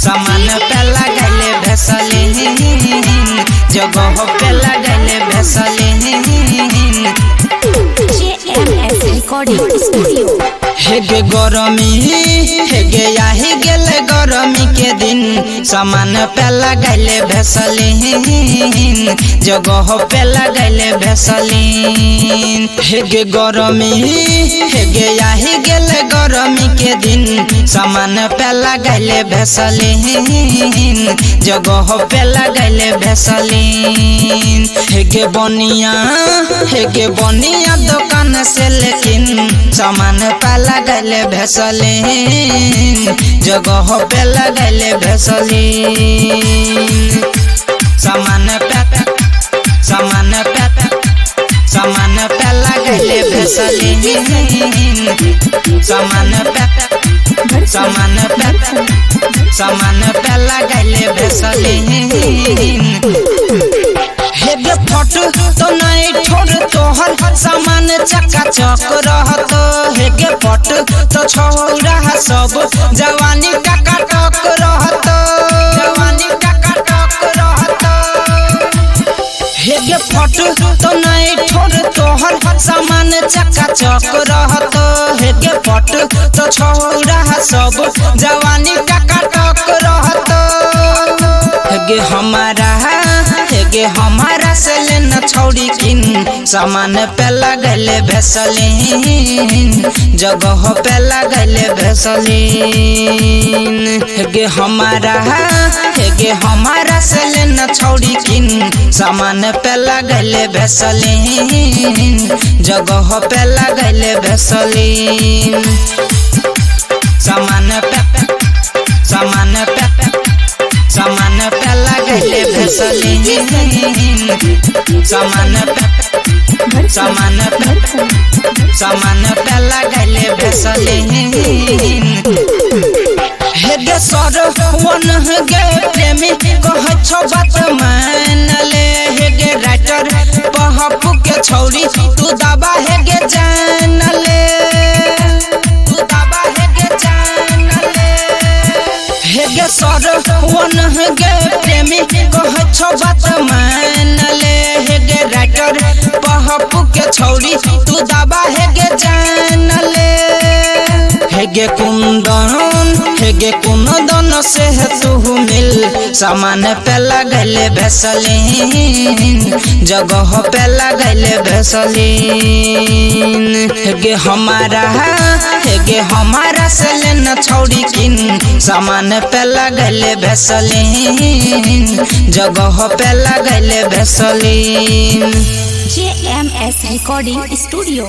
सामान पे लगैले भेसलीन जगह पे लगैले भेसलीन JMS Recording Studio। हेगे गरमी हेगे आही गेले गरमी के दिन सामान पे लगैले भेसलीन जगह पे लगैले भेसलीन हेगे गरमी हेगे आही गेले गरमी के दिन सामान पे लगैले भेसलीन जगह पे लगैले भेसलीन हेगे बनिया दुकान से लेकिन सामान पे लगैले भेसलीन जगह पे लगैले भेसलीन सामान पे लगैले भेसलीन सामान पे लगैले भेसलीन हेगे फट तो नहीं छोड़ तोहर सामान चकाचक रहत हेगे फट तो छौरा सब जवानी टकाटक रहत हेगे फट तो नहीं छोड़ तोहर सामान चकाचक रहत हेगे फट तो छौरा सब जवानी टकाटक रहत हेगे हमारा से लेना छौड़ी किन सामान पे लगैले भेसलीन जगह पे लगैले भेसलीन हेगे हमारा से लेना छौड़ी किन सामान पे लगैले भेसलीन जगह पे लगैले भेसलीन सामान पे लगैले भेसलीन सामान पे लगैले भेसलीन हेगे सरवन हेगे प्रेमी कह छो बात मान ले हेगे राइटर पहपू के छौरी तू दबा हेगे जान ले हेगे सरवन हेगे प्रेमी कह छो बात मान ले हेगे राइटर पहपू के छौरी तू दबा हेगे जान ले हेगे कुंदन से तू मिल सामान पे लगैले भेसलीन जगह पे लगैले भेसलीन हेगे हमारा से लेना छौड़ी किन सामान पे लगैले भेसलीन जगह पे लगैले भेसलीन JMS Recording Studio।